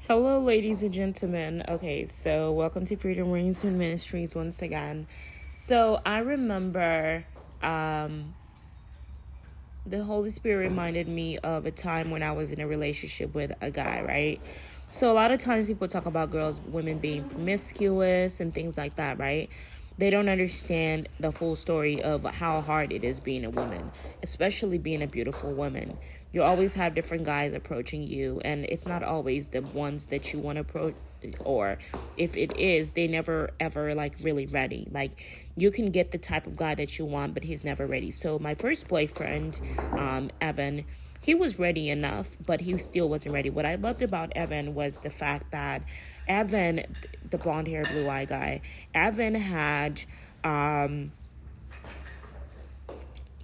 Hello, ladies and gentlemen. Okay, so welcome to Freedom Rings Ministries once again. So I remember the Holy Spirit reminded me of a time when I was in a relationship with a guy, right? So a lot of times people talk about women being promiscuous and things like that, right? They don't understand the full story of how hard it is being a woman, especially being a beautiful woman. You always have different guys approaching you, and it's not always the ones that you want to approach, or if it is, they never ever like really ready. Like, you can get the type of guy that you want, but he's never ready. So my first boyfriend, Evan, he was ready enough, but he still wasn't ready. What I loved about Evan was the fact that Evan, the blonde hair, blue eye guy, Evan had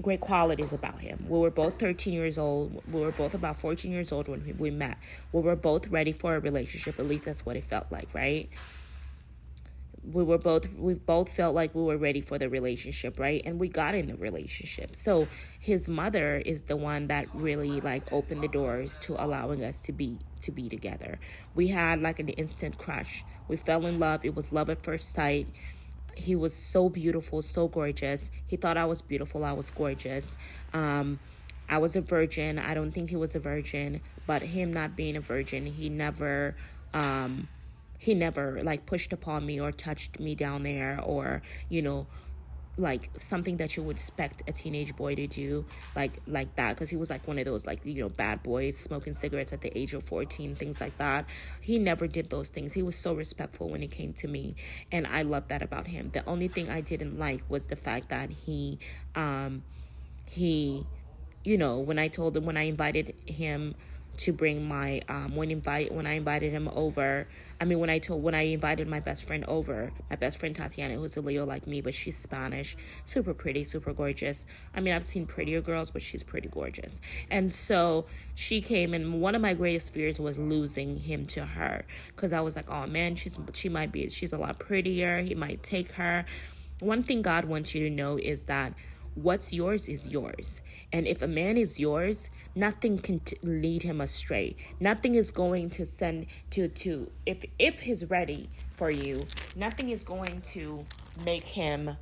great qualities about him. We were both 13 years old. We were both about 14 years old when we met. We were both ready for a relationship. At least that's what it felt like, right? We both felt like we were ready for the relationship, right? And we got in a relationship. So his mother is the one that really like opened the doors to allowing us to be together. We had like an instant crush. We fell in love. It was love at first sight. He was so beautiful, so gorgeous. He thought I was beautiful. I was gorgeous. I was a virgin. I don't think he was a virgin, but him not being a virgin, he never like pushed upon me or touched me down there, or like something that you would expect a teenage boy to do, like that, because he was like one of those, like, bad boys smoking cigarettes at the age of 14, things like that. He never did those things. He was so respectful when it came to me, and I loved that about him. The only thing I didn't like was the fact that he when I invited him to bring my when I invited him over, when I invited my best friend over, my best friend Tatiana, who's a Leo like me, but she's Spanish, super pretty, super gorgeous. I've seen prettier girls, but she's pretty gorgeous. And so she came, and one of my greatest fears was losing him to her, because I was like, oh man, she's a lot prettier, he might take her. One thing God wants you to know is that what's yours is yours. And if a man is yours, nothing can lead him astray. Nothing is going to send if he's ready for you, nothing is going to make him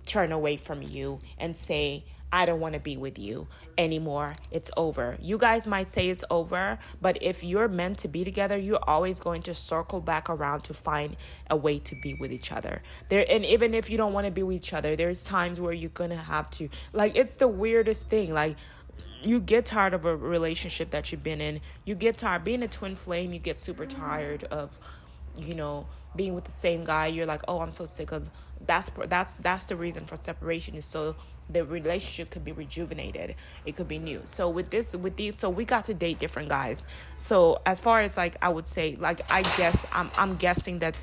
turn away from you and say, I don't want to be with you anymore. It's over. You guys might say it's over, but if you're meant to be together, you're always going to circle back around to find a way to be with each other. And even if you don't want to be with each other, there's times where you're going to have to, like, it's the weirdest thing. Like, you get tired of a relationship that you've been in. You get tired being a twin flame. You get super tired of, being with the same guy. You're like, oh, I'm so sick of. That's the reason for separation, is so the relationship could be rejuvenated. It could be new. So with these, so we got to date different guys. So as far as, like, I would say, like, I guess I'm guessing that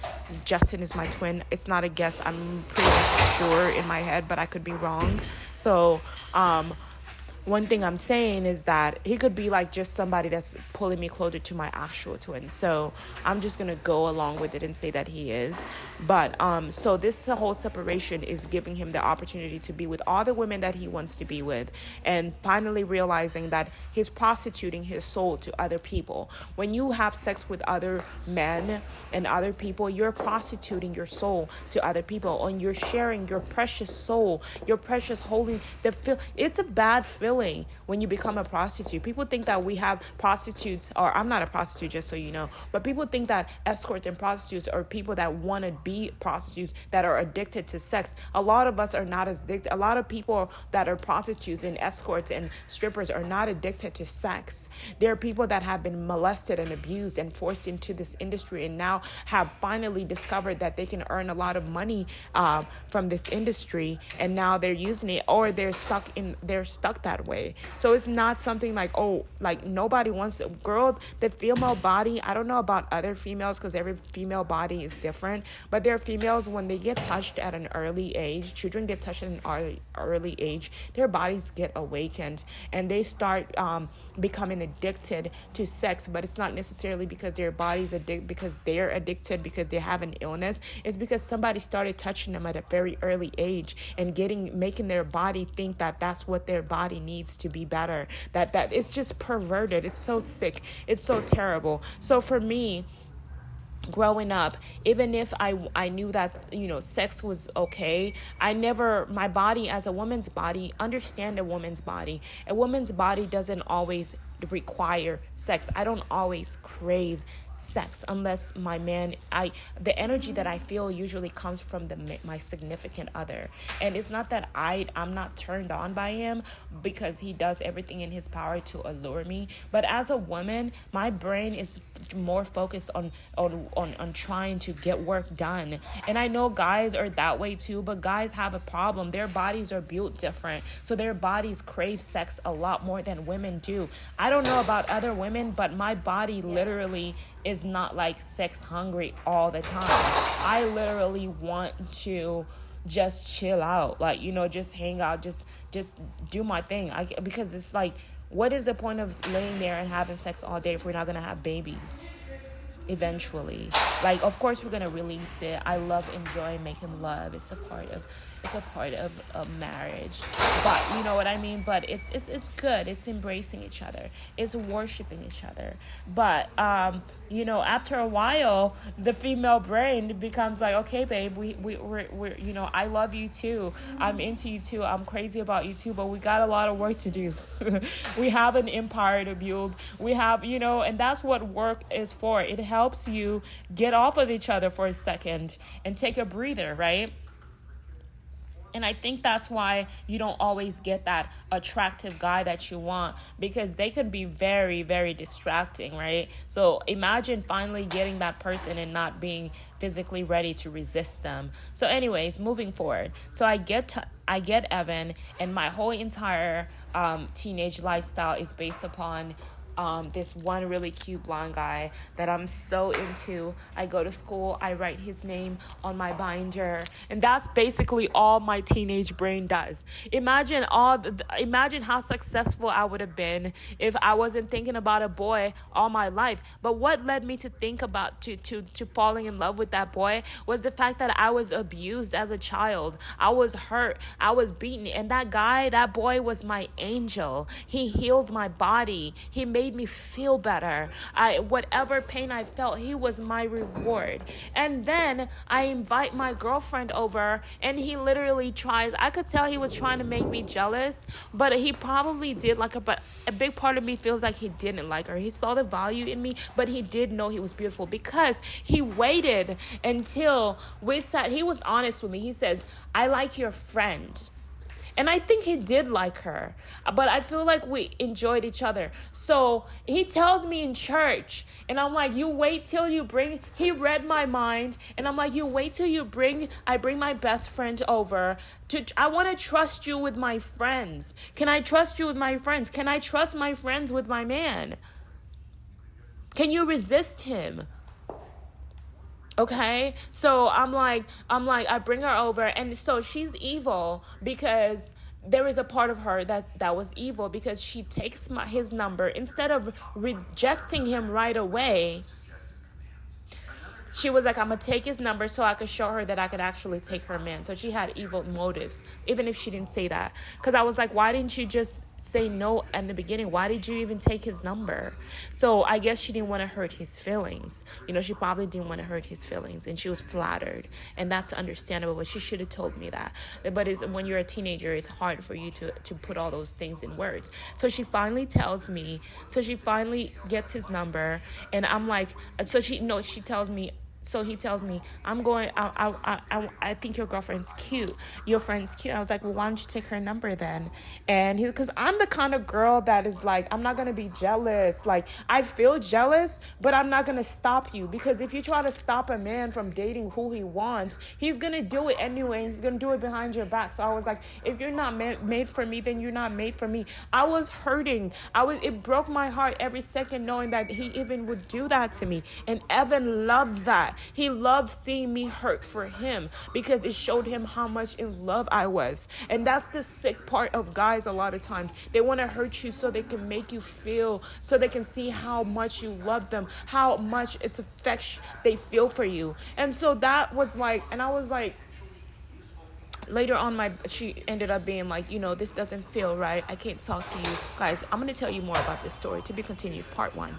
Justin is my twin. It's not a guess. I'm pretty sure in my head, but I could be wrong. So one thing I'm saying is that he could be like just somebody that's pulling me closer to my actual twin. So I'm just going to go along with it and say that he is. But so this whole separation is giving him the opportunity to be with all the women that he wants to be with, and finally realizing that he's prostituting his soul to other people. When you have sex with other men and other people, you're prostituting your soul to other people, and you're sharing your precious soul, your precious holy. It's a bad feeling when you become a prostitute. People think that we have prostitutes, or I'm not a prostitute, just so you know, but people think that escorts and prostitutes are people that want to be prostitutes, that are addicted to sex. A lot of us are not as addicted. A lot of people that are prostitutes and escorts and strippers are not addicted to sex. There are people that have been molested and abused and forced into this industry, and now have finally discovered that they can earn a lot of money from this industry, and now they're using it, or they're stuck that way. So it's not something like, oh, like, nobody wants a girl. The female body, I don't know about other females, because every female body is different, but there are females, when they get touched at an early age, children get touched at an early age, their bodies get awakened, and they start becoming addicted to sex, but it's not necessarily because their body's addicted, because they're addicted, because they have an illness. It's because somebody started touching them at a very early age and making their body think that that's what their body needs to be better. That it's just perverted. It's so sick. It's so terrible. So for me, growing up, even if I knew that, sex was okay, my body, as a woman's body, understand a woman's body. A woman's body doesn't always require sex. I don't always crave sex unless my man, the energy that I feel usually comes from my significant other. And it's not that I'm not turned on by him, because he does everything in his power to allure me. But as a woman, my brain is more focused on trying to get work done. And I know guys are that way too, but guys have a problem. Their bodies are built different, so their bodies crave sex a lot more than women do. I don't know about other women, but my body literally is not like sex hungry all the time. I literally want to just chill out, like, just hang out, just do my thing. Because it's like, what is the point of laying there and having sex all day if we're not gonna have babies eventually? Like, of course we're gonna release it. I love enjoying making love. It's a part of marriage, but you know what I mean. But it's good. It's embracing each other. It's worshiping each other. But after a while, the female brain becomes like, okay, babe, we're I love you too. I'm into you too. I'm crazy about you too. But we got a lot of work to do. We have an empire to build. We have, and that's what work is for. It helps you get off of each other for a second and take a breather, right? And I think that's why you don't always get that attractive guy that you want, because they can be very, very distracting, right? So imagine finally getting that person and not being physically ready to resist them. So anyways, moving forward. So I get Evan, and my whole entire teenage lifestyle is based upon this one really cute blonde guy that I'm so into. I go to school, I write his name on my binder, and that's basically all my teenage brain does. Imagine how successful I would have been if I wasn't thinking about a boy all my life. But what led me to think about to falling in love with that boy was the fact that I was abused as a child. I was hurt, I was beaten, and that boy was my angel. He healed my body. He made me feel better. Whatever pain I felt, he was my reward. And then I invite my girlfriend over, and he literally tries. I could tell he was trying to make me jealous, but he probably did like her. But a big part of me feels like he didn't like her. He saw the value in me, but he did know he was beautiful, because he waited until we sat. He was honest with me. He says, "I like your friend." And I think he did like her, but I feel like we enjoyed each other. So he tells me in church, and I'm like, you wait till you bring, he read my mind, and I'm like, you wait till I bring my best friend over. I want to trust you with my friends. Can I trust you with my friends? Can I trust my friends with my man? Can you resist him? Okay, so I'm like, I bring her over, and so she's evil because there is a part of her that was evil, because she takes his number instead of rejecting him right away. She was like, I'm going to take his number so I could show her that I could actually take her man. So she had evil motives, even if she didn't say that. Because I was like, why didn't you just say no in the beginning? Why did you even take his number? So I guess she didn't want to hurt his feelings. She probably didn't want to hurt his feelings, and she was flattered. And that's understandable, but she should have told me that. But when you're a teenager, it's hard for you to put all those things in words. So she finally tells me, she finally gets his number, and I'm like, she tells me, so he tells me, I think your girlfriend's cute. Your friend's cute. I was like, well, why don't you take her number then? And because I'm the kind of girl that is like, I'm not going to be jealous. Like, I feel jealous, but I'm not going to stop you. Because if you try to stop a man from dating who he wants, he's going to do it anyway. He's going to do it behind your back. So I was like, if you're not made for me, then you're not made for me. I was hurting. It broke my heart every second knowing that he even would do that to me. And Evan loved that. that. He loved seeing me hurt for him because it showed him how much in love I was. And that's the sick part of guys a lot of times. They want to hurt you so they can make you feel, so they can see how much you love them, how much it's affection they feel for you. And so that was like, and I was like, later on, she ended up being like, this doesn't feel right. I can't talk to you. Guys, I'm going to tell you more about this story, to be continued, part 1.